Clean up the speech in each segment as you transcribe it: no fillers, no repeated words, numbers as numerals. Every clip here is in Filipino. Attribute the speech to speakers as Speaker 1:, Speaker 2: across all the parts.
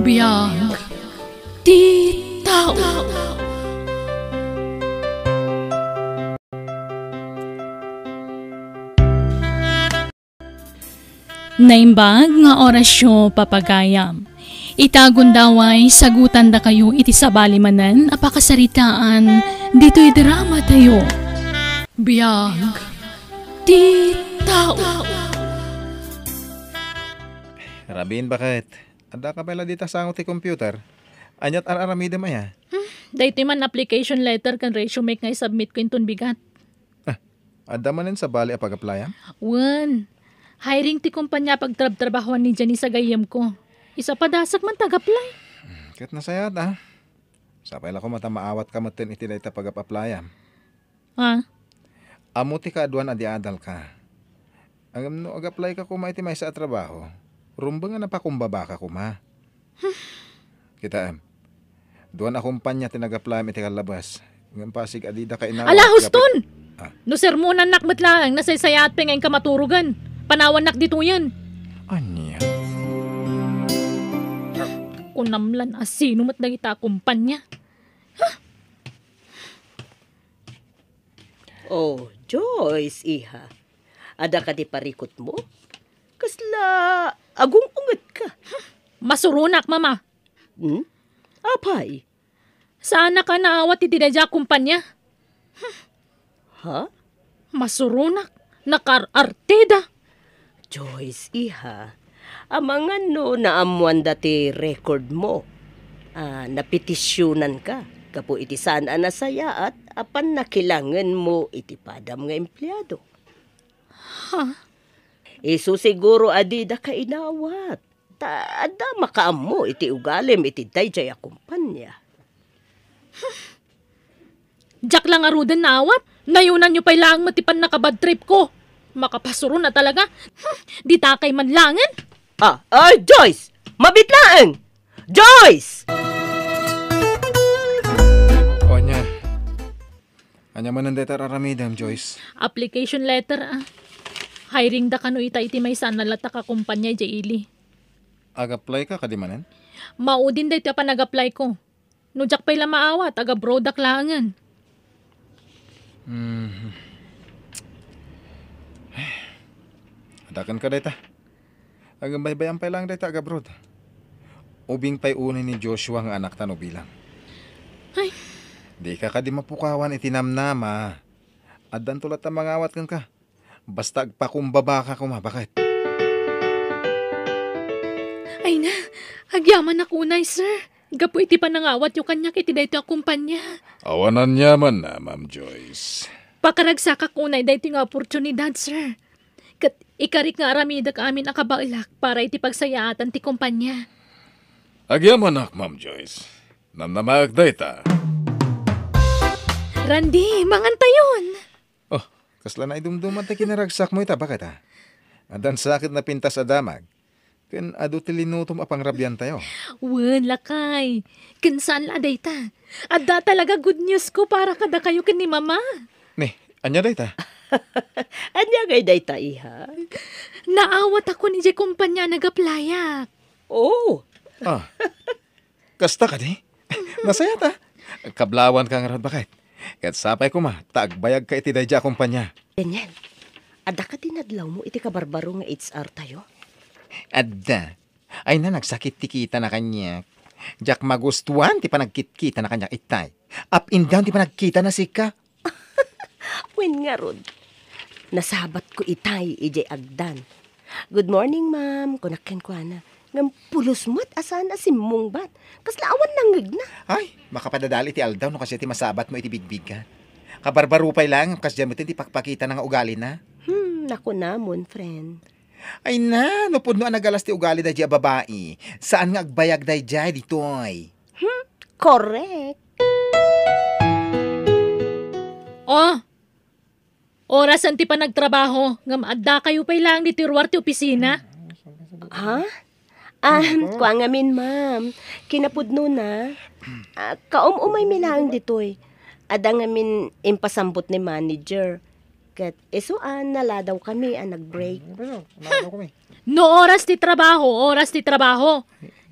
Speaker 1: Biyag ti tao. Naimbag nga orasyo papagayam. Itagundaway sagutan da kayo iti sabali manen apakasaritaan dito'y drama tayo. Biyag ti tao.
Speaker 2: Rabin, bakit? Anda ka pala dito sa ti computer? Anyat aramida maya?
Speaker 1: Dahito man application letter kan resume nga submit ko inton bigat.
Speaker 2: Anda manen sa bali apag-applyan?
Speaker 1: Wan, hiring ti kumpanya pagtrabahoan ni Jenny sa gayem ko. Isa pa dasak man tag-apply.
Speaker 2: Kat nasayat Sapay la ko mata maawat ka matin iti dayta pag-applyan.
Speaker 1: Ha?
Speaker 2: Amo ti kaaduan adi adal ka. Ang no ag-apply ka kuma iti may sa trabaho. Rumba nga napakumbaba ka kuma. Kita duan akumpanya tinag-apply iti kalabas. Ngam pasig adida ka inawa.
Speaker 1: Ala huston! No sermonan nakmat lang, nasaysayat pe ngayon ka maturugan. Panawan nak dito yan.
Speaker 2: Anya?
Speaker 1: Kunamlan asino mat nagita kumpanya.
Speaker 3: Oh, Joyce, iha. Ada ka di parikot mo? Kasla, agong ungat ka.
Speaker 1: Masurunak, mama.
Speaker 3: Apay?
Speaker 1: Sana ka naawat iti dadya kumpanya.
Speaker 3: Ha?
Speaker 1: Masurunak, nakar-arteda.
Speaker 3: Joyce, iha. Amangan no naamuan dati record mo. Napetisyonan ka. Kapo iti saan anasaya at apan nakilangan mo iti padam nga empleyado.
Speaker 1: Ha?
Speaker 3: Isu siguro adida ka inawat. Ada makaam iti ugalim iti dayjay a kumpanya.
Speaker 1: Jack lang arudan na awat. Nayunan nyo pa'y lang matipan na kabad trip ko. Makapasuro na talaga. Di takay man langan.
Speaker 3: Joyce! Mabitlaan! Joyce!
Speaker 2: Anya man ang deta raramidam, Joyce?
Speaker 1: Application letter Hiring da kano iti may sana lata ka kumpanya ili.
Speaker 2: Ag-apply ka kadimanan?
Speaker 1: Maudin da iti pa nag-apply ko. No jak pa'y lamaawat, aga-brodak langan.
Speaker 2: Adakan ka deta. Agambay-bayan pa lang deta aga-brod. Ubing pa'y unay ni Joshua nga anak tano bilang.
Speaker 1: Ay.
Speaker 2: Di ka di mapukawan itinamnama. Adan tulat na mangawat kan ka. Basta agpakumbaba ka kuma. Bakit?
Speaker 1: Ay na, agyaman na kunay, sir. Gapo iti panangawat yung kanya kiti dayto a kumpanya.
Speaker 2: Awanan yaman na, Ma'am Joyce.
Speaker 1: Pakaragsak kunay dayto nga oportunidad, sir. Kat ikarik nga aramida ka amin akabailak para iti pagsayaatan ti kumpanya.
Speaker 2: Agyaman nak, Ma'am Joyce. Namnamag dayta.
Speaker 1: Randy, mangantayon.
Speaker 2: Oh, kasla na idumduman tayo kinaragsak mo ita. Bakit Adan sakit na pintas sa damag. Ken adu tilinutom apang rabyan tayo.
Speaker 1: Wen, lakay. Kinsan la dayta. Adda talaga good news ko para kada kayo ken ni mama.
Speaker 2: Ni, anya dayta?
Speaker 3: Anya gay dayta, iha?
Speaker 1: Naawat ako ni Jay kumpanya nag-applyak.
Speaker 3: Oh.
Speaker 2: Kasta ka di? Nasaya ta? Kablawan ka nga rod, bakit? Kat sapay ko taagbayag ka iti dayja kumpanya.
Speaker 3: Ganyan. Ada ka tinadlaw mo iti kabarbaro nga HR tayo?
Speaker 2: Adda. Ay na nagsakit ti kita na kanya. Jak magustuhan ti panagkit-kita na kanya itay. Up and down ti panagkita na sika.
Speaker 3: Win nga rod. Nasabat ko itay ijay agdan. Good morning, ma'am. Kunakin ko na. Ngam pulos mo't asan na simong bat. Kaslaawan nangig na.
Speaker 2: Ay, makapadadali ti aldaw no kasi ti masabat mo iti bigbig ka. Kabarbarupay lang kasi dyan mo ti pakpakita na nga ugali na.
Speaker 3: Naku namon, friend.
Speaker 2: Ay na, nupod no nagalas ti ugali da dya babae. Saan nga agbayag da dya ditoy?
Speaker 3: Correct.
Speaker 1: Orasan ti pa nagtrabaho. Ngam adda kayo pa'y lang di tiruar ti opisina.
Speaker 3: Ha? Kuha nga min, ma'am. Kinapudno na. Kaumumay mi lang ditoy. Ada nga min impasambot ni manager. Kat isuan naladaw kami nag-break.
Speaker 1: No oras ti trabaho,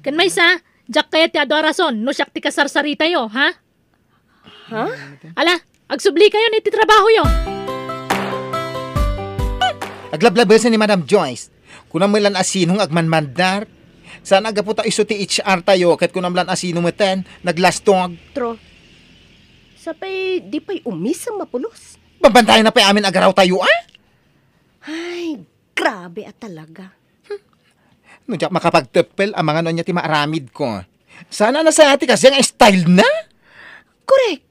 Speaker 1: Kan may sa, Jak kaya ti ado rason, no siyak ti kasarsarita yo, ha?
Speaker 3: Ha?
Speaker 1: Ala, agsubli kayo ni ti trabaho yo.
Speaker 2: Aglablabesan ni Madam Joyce. Kunam melan asinong agmanmandar. Saan agaputa iso ti HR tayo ket kunam lan asinong meten naglastong.
Speaker 3: Tro. Sapay, di pa'y umis ang mapulos.
Speaker 2: Babantayan na pa amin agaraw tayo
Speaker 3: Ay, grabe at talaga.
Speaker 2: No jak makapagtepel ang mga nonya ti maaramid ko. Sana na sa ati kasi ang style na.
Speaker 3: Correct.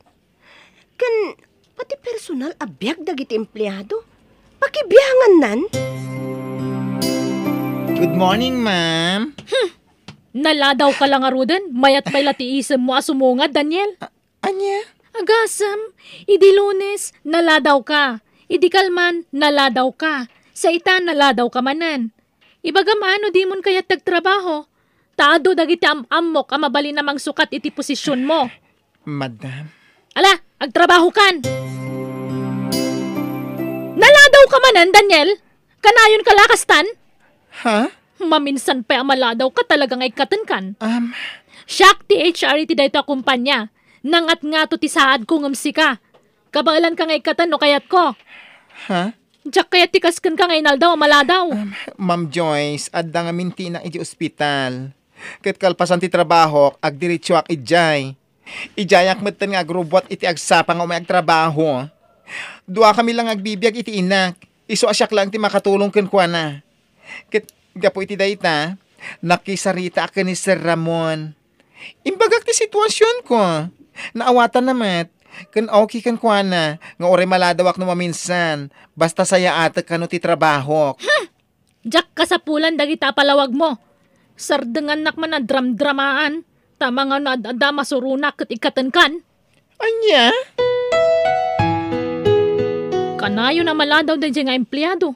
Speaker 3: Kan, pati personal abiyag dagiti empleyado. Pakibiyangan nan.
Speaker 2: Good morning, ma'am.
Speaker 1: Naladaw ka lang aruden, mayat may latiisem mo asumungad, Daniel.
Speaker 2: Anya?
Speaker 1: Agasam, idi Lunes, naladaw ka. Idi Kalman, naladaw ka. Sa ita, naladaw ka manan. Ibagam ano di mon kaya't tagtrabaho. Taado dagiti amok ang mabali namang sukat iti posisyon mo.
Speaker 2: Madam.
Speaker 1: Ala, agtrabaho kan. Naladaw ka manan, Daniel. Kanayon ka lakastan.
Speaker 2: Ha?
Speaker 1: Maminsan pa ang maladaw ka talagang ay katankan.
Speaker 2: Um,
Speaker 1: Siyak ti HR iti dayta kumpanya. Nangat nga to ti saad kong ka. Kabalan ka ngay katan no kayat ko.
Speaker 2: ha?
Speaker 1: Diyak kayat ti kaskan ka ngay naldaw maladaw.
Speaker 2: Ma'am Joyce, adda nga minti na iti ospital. Ket kalpasan ti trabaho, agdiretso ak ijay. Ijayak metten nga agrobot iti agsapang umay agtrabaho. Dua kami lang agbibiyag iti inak. Iso asyak lang ti makatulong ken kuana. Ket gapo iti dayta, nakisarita akin ni Sir Ramon. Imbagak ti sitwasyon ko. Naawatan namat. Kan okay kan kuana. Nga ore maladawak no maminsan. Basta saya ata kano ti trabaho.
Speaker 1: Diyak kasapulan dagita palawag mo. Sardengan nakman na dram-dramaan. Tama nga na adada masurunak ket ikatan kan.
Speaker 2: Anya?
Speaker 1: Kanayo na maladaw da nga empleyado.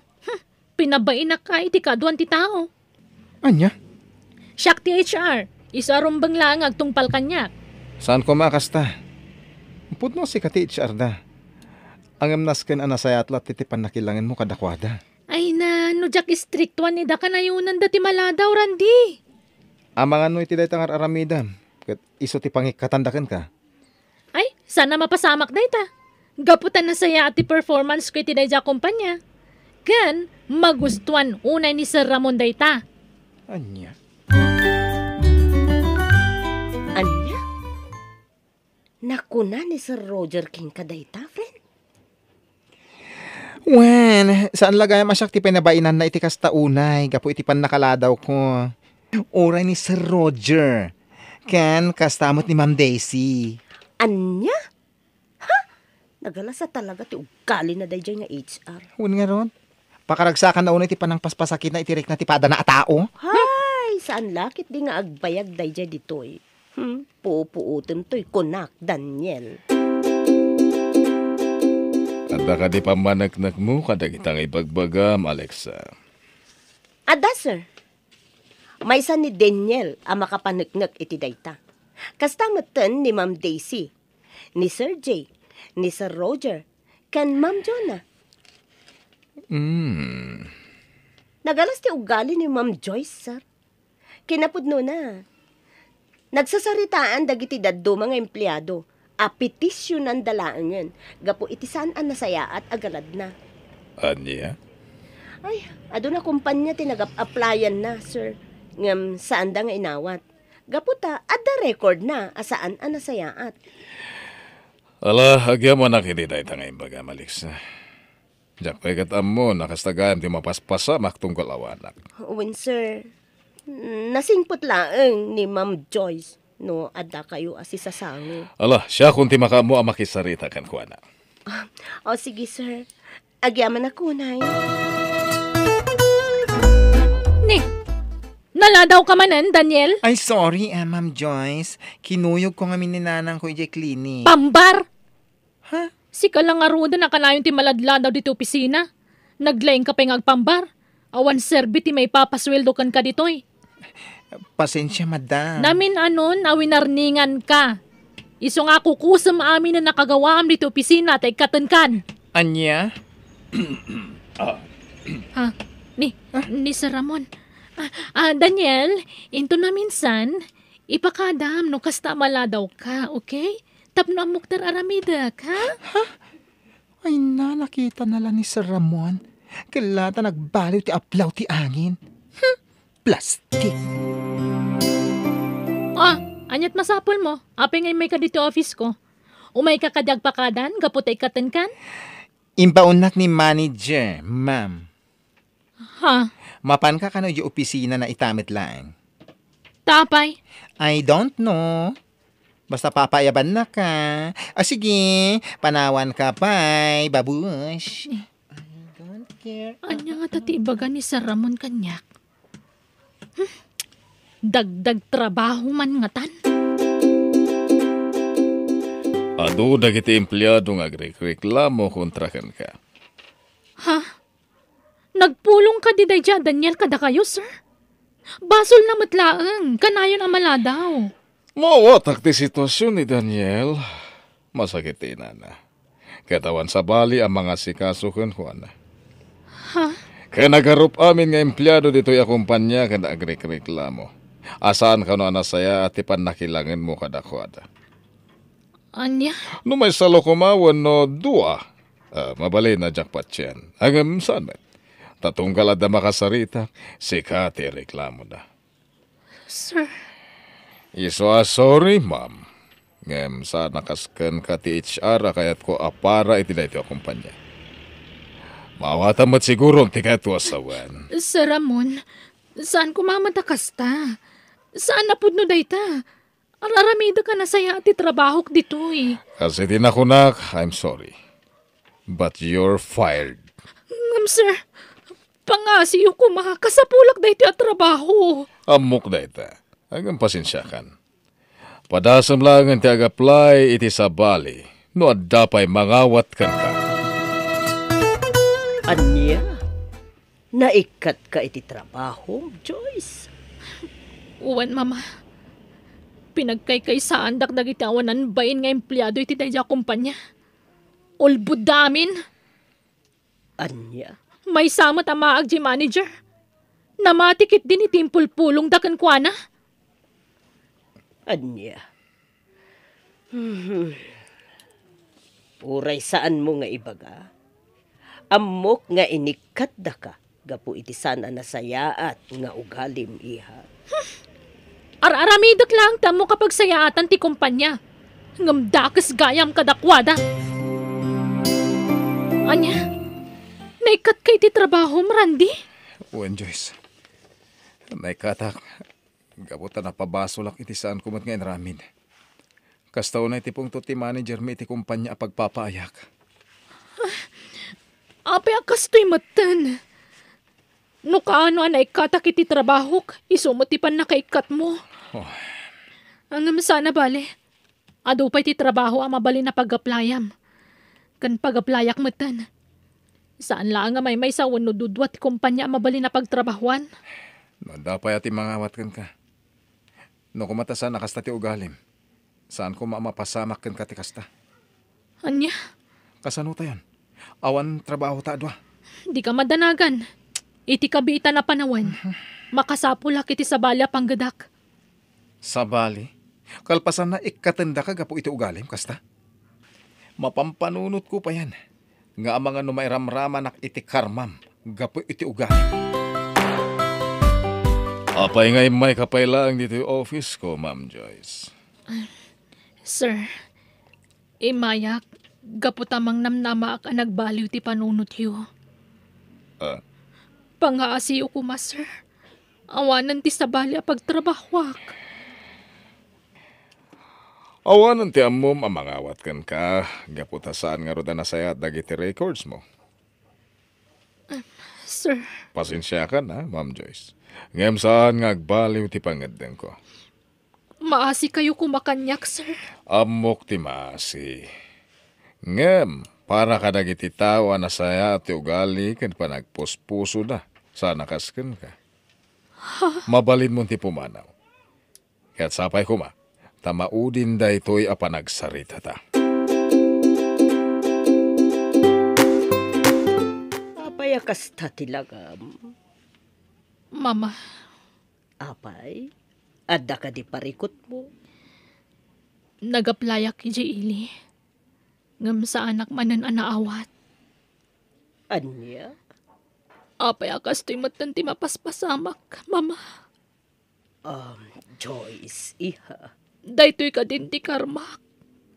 Speaker 1: Pinabain na ka iti kaduan ti tao.
Speaker 2: Anya?
Speaker 1: Siyak ti HR. Isarumbang lang agtungpal kanya.
Speaker 2: Saan ko makasta? Pudno si kati HR da. Ang amnasken anasayat lat titipan nakilangin mo kadakwada.
Speaker 1: Ay na, no jak istriktuan ni da kanayunan dati maladaw, Randy.
Speaker 2: Amang ano iti daytang aramidam. Ket iso ti pangikatandaken ka.
Speaker 1: Ay, sana mapasamak na ita. Gaputan na saya ati performance ko iti dayja kumpanya. Gan, magustuhan unay ni Sir Ramon dayta.
Speaker 2: Anya?
Speaker 3: Anya? Nakuna ni Sir Roger King kadayta, friend.
Speaker 2: Wen, saan lagay masyak ti pinabainan na iti kasta unay. Gapo iti pan nakaladaw ko. Oray ni Sir Roger. Ken, kastamot ni Ma'am Daisy.
Speaker 3: Anya? Ha? Nagalasa talaga ti ugali na dayjay nga HR.
Speaker 2: Hun nga ron. Pakaragsakan na unay ti panang paspasakit na itirik na ti pada na atao.
Speaker 3: Hay, saan lakit di nga agbayag dayjay ditoy. Pupuutim to'y kunak, Daniel.
Speaker 4: Ada ka di pamanagnak mo kada kitang ipagbagam, Alexa.
Speaker 3: Ada, sir. Maysa ni Daniel ang makapanagnak iti dayta. Kastamatan ni Ma'am Daisy, ni Sir J, ni Sir Roger, kan Ma'am Jonah. Nagalas ti ugali ni Ma'am Joyce, sir. Kinapudno na. Nagsasaritaan dagiti daddo mga empleyado. Apetisyon ang dalaangan. Gapo iti saan ang nasaya at agalad na.
Speaker 4: Anya?
Speaker 3: Ay, ado na kumpanya tinagap-applyan na, sir. Ngam saan da nga inawat. Gapo ta, ada record na asaan ang nasayaat.
Speaker 4: Ala, agya mo nakititay tangay bagam, Alexa. Diyak pa'y katam mo, nakastagaan ti mapaspasa maktungkol awanak.
Speaker 3: Uwin, sir. Nasingpot laang ni Ma'am Joyce. No, ada kayo asisasango.
Speaker 4: Ala, siya kung ti makamo ang makisarita kan kuana.
Speaker 3: O sige, sir. Agyaman ako, nay.
Speaker 1: Ni, naladaw ka manan, Daniel?
Speaker 2: Ay, sorry, Ma'am Joyce. Kinuyog ko nga mininanang ko ijay clinic.
Speaker 1: Pambar!
Speaker 2: Ha?
Speaker 1: Si ka lang aruda na kanayon ti maladladaw dito opisina. Naglaing ka pa yung agpambar. Awan serbi ti may papasweldo kan ka ditoy.
Speaker 2: Pasensya, madam.
Speaker 1: Namin anon, awinarningan ka. Iso nga kukusam amin na nakagawa am dito opisina tay katankan.
Speaker 2: Anya?
Speaker 1: Ni Sir Ramon. Daniel, into na minsan, Ipakadam no kasta maladaw ka, okay? Tapno ang Muktar Aramida, ka?
Speaker 2: Ay na, nakita na lang ni Sir Ramon. Kalata nagbaliw ti aplaw ti angin. Plastic.
Speaker 1: Ah, anyat masapol mo. Apay ngay may ka dito office ko. Umay ka kadag pakadan, kaputay katan kan?
Speaker 2: Impaunak ni manager, ma'am.
Speaker 1: Ha?
Speaker 2: Mapan ka kano yung opisina na itamit lang.
Speaker 1: Tapay.
Speaker 2: I don't know. Basta papayaban na ka. Sige, panawan ka pa'y, babush. I don't care.
Speaker 1: Anya nga tati ibaga ni Sir Ramon kanyak. Dagdag trabaho man nga tan.
Speaker 4: Ado dagiti empleyado nga agreklamo kontra kan ka.
Speaker 1: Ha? Nagpulong ka di dayja, Daniel, kada kayo, sir? Basol na matlaang, kanayon ang maladaw.
Speaker 4: Mawatak ti sitwasyon ni Daniel. Masakit na. Katawan sa bali ang mga sikaso kan Juan.
Speaker 1: Ha?
Speaker 4: Kaya nagarup amin nga empleyado dito'y akumpanya kada agreklamo. Asaan ka no anasaya at ipan nakilangan mo kada kwada.
Speaker 1: Anya?
Speaker 4: No may salo kumawan no dua. Mabalay na jackpot yan. Agam saan man. Tatunggal at na makasarita, sikati reklamo na.
Speaker 1: Sir,
Speaker 4: Sorry, ma'am. Ngem sa nakaskan ka ti HR kayat ko apara iti dito akumpanya. Mawatamat siguro ti kato asawan.
Speaker 1: Sir Ramon, saan kumamatakas ta? Saan napudno dayta? Araramida ka na saya ati trabaho dito eh.
Speaker 4: Kasi tinakunak, I'm sorry. But you're fired.
Speaker 1: Sir, pangasiyo ko makakasapulak dayta at trabaho.
Speaker 4: Amok dayta. Hanggang pasensyakan. Padasam lang ang tiag-apply iti sa bali. No adapay mangawat kan ka.
Speaker 3: Anya? Naikat ka iti trabaho, Joyce?
Speaker 1: Uwan, mama. Pinagkay-kaysaan dakdag iti awanan bayin nga empleyado iti dayja kumpanya. Ulbud damin.
Speaker 3: Anya?
Speaker 1: May samat ang maag manager. Namatikit din iti impulpulong dakan kuana.
Speaker 3: Anya? Uray saan mo nga ibaga? Amok nga inikat da ka. Gapu iti sana nasayaat nga ugalim iha.
Speaker 1: Araramidot lang tamo kapag sayaatan ti kumpanya. Ngamdakas gayam kadakwada. Anya? Naikat kay ti trabaho, Randy?
Speaker 2: Uwan, Joyce. Naikatak. Gabuta na pabasolak iti saan kumat ngayon ramin. Kastaw na iti pong to ti manager mi iti kumpanya pagpapayak.
Speaker 1: Ape akas to'y matan. No kaano anay katak iti trabaho, isumutipan na kaikat mo.
Speaker 2: Oh.
Speaker 1: Ang sana bale, ado pa iti trabaho ang mabali na pag-aplayam. Kan pag-aplayak matan. Saan lang nga may sawan no dudwat kumpanya ang mabali na pagtrabahuan?
Speaker 2: No, dapay ati mangawat kan ka. No kumatasan nakasta ti ugalim. Saan ko mapasamak kan ka ti kasta?
Speaker 1: Anya,
Speaker 2: Kasano tayon? Awan trabaho ta adwa.
Speaker 1: di ka madanagan. Iti kabita na panawan. Makasapulak iti sabalya panggadak.
Speaker 2: Sa bali? Kalpasan na ikatanda ka gapo iti ugalim kasta? Mapampanunot ko pa yan. Nga ang mga numairamrama nak iti karmam. Gapo iti ugalim.
Speaker 4: Apay ngay may kapailaang dito yung office ko, Ma'am Joyce.
Speaker 1: Sir, imayak, gaputamang namnama ka nagbaliw ti panunot yu. Pangaasiyo ko ma, sir. Awanan ti sabalya pagtrabahwak.
Speaker 4: Awanan ti amom amangawat kan ka. Gaputasaan nga roda na sayat dagiti records mo.
Speaker 1: Sir,
Speaker 4: Pasensya ka na, Ma'am Joyce. Ngem saan nga agbaliw ti pangadeng ko.
Speaker 1: maasi kayo kumakanyak, sir.
Speaker 4: Amok ti maasi. Ngem, para ka dagiti tao na saya ti ugali kan panagpuspuso na. Sana kasken ka. Mabalin mo ti pumanaw. Kaya't sapay ko ma, tamaudin da ito'y apanagsarita ta.
Speaker 3: Apay akas ta tilagam.
Speaker 1: Mama,
Speaker 3: Apay? Adda ka di parikot mo.
Speaker 1: Nagaplayak iti ili. Ngam sa anak manan anaawat.
Speaker 3: Anya?
Speaker 1: Apay akas to'y matan ti mapaspasamak, mama.
Speaker 3: Joyce, iha.
Speaker 1: Daytoy ka din ti karmak.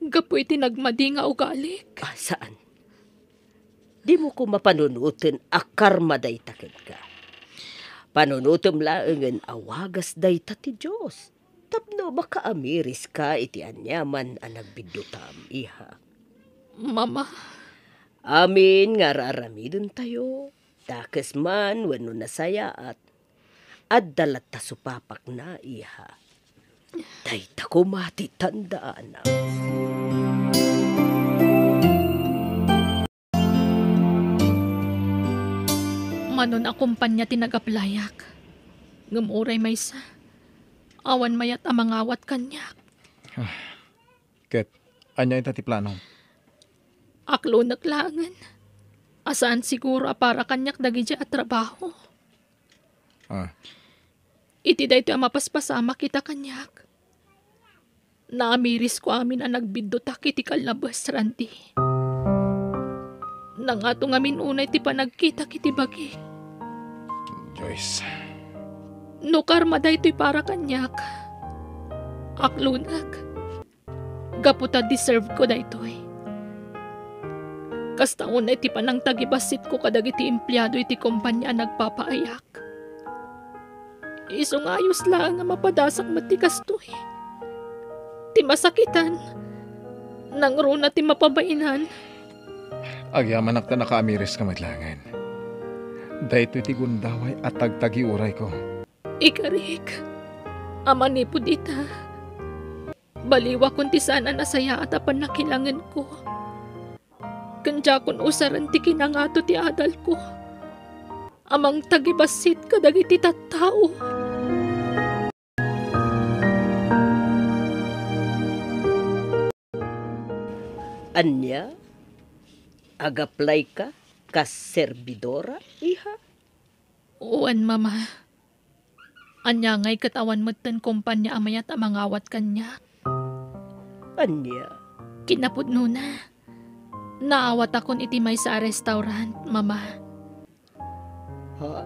Speaker 1: Gapoy ti nagmadi nga ugalik.
Speaker 3: Saan? Di mo ko mapanunutin akarma day takid ka. Panunutom laengen awagas day ta ti Diyos. Tapno baka amiris ka iti anyaman ang nagbidutam, iha.
Speaker 1: Mama,
Speaker 3: Amin nga raramidon tayo. Dakes man wano nasayaat. At dalat ta supapak na, iha. Day ta ko matitandaan na.
Speaker 1: manon akumpanya tinagaplayak. Ngumuray may sa. Awan mayat amangawat kanyak.
Speaker 2: Ket, anya ita ti plano?
Speaker 1: Aklo naklangan. Asaan siguro para kanyak dagidya at trabaho. Iti dayto ang mapaspasama kita kanyak. Naamiris ko amin ang nagbiddotak iti kalabas ranti. Nangato ngamin unay ti panagkita kiti bagi.
Speaker 2: Joyce.
Speaker 1: No karma dayto'y para kanyak. Aklunag. Gaputa deserve ko dayto'y. Kasta unay ti panang tagibasit ko kadag iti empleyado iti kumpanya nagpapaayak. Isong ayos lang nga mapadasak matikas to'y. Ti masakitan. Nang runa ti mapabainan.
Speaker 2: Agyaman akta nakaamiris ka matlangan. Dahito iti gundaway at tagtagi uray ko.
Speaker 1: Ikarik. Amani po dita. Baliwa kunti sana nasaya at apan nakilangan ko. Kanja kun usaran ti kinangato ti adal ko. Amang tagibasit kadag iti tattao.
Speaker 3: Anya? Agaplay ka? Kas servidora, iha?
Speaker 1: Uwan, mama. Anya ngay katawan mo tan kumpanya amayat amangawat kanya.
Speaker 3: Anya?
Speaker 1: Kinapudno na. Naawat akon iti may sa restaurant, mama.
Speaker 3: Ha?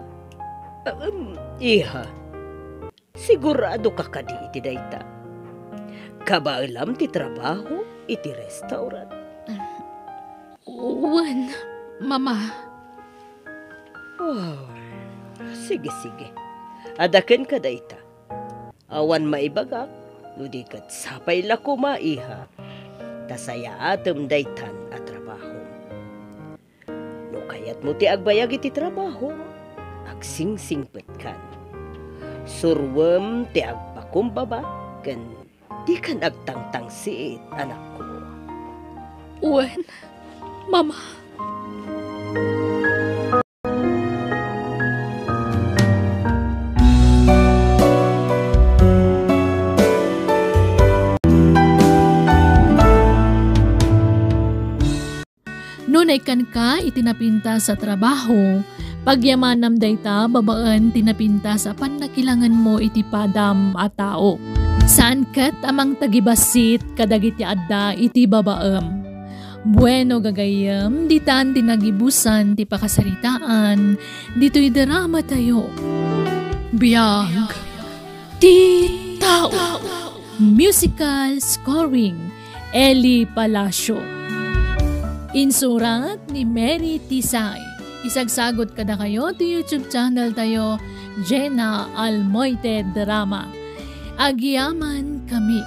Speaker 3: Iha? Sigurado ka kadi iti dayta. Kabaalam ti trabaho iti restaurant.
Speaker 1: Uwan, mama.
Speaker 3: Oh, sige. Adaken ka dayta. Awan maibagak, nudikat sapay lako maiha. Tasaya atem daytan at trabaho. No kayat mo ti agbayag iti trabaho, agsingsingpet kan. Surwem ti agpakumbaba, kan di kan agtangtang siit, anak ko.
Speaker 1: Uwan, mama. Nunaykan ka itinapinta sa trabaho, pagyamanam dayta babaan tinapinta sa panakilangan mo iti padam a tao. Saan kat amang tagibasit kadagiti adda iti babaem. Bueno gagayem, ditan tinagibusan ti pakasaritaan, dito'y drama tayo. Biyag ti tao. Musical scoring, Eli Palacio. Insurat ni Mary Tisay. Isagsagot kada kayo ti YouTube channel tayo, Jenna Almoite Drama. Agyaman kami.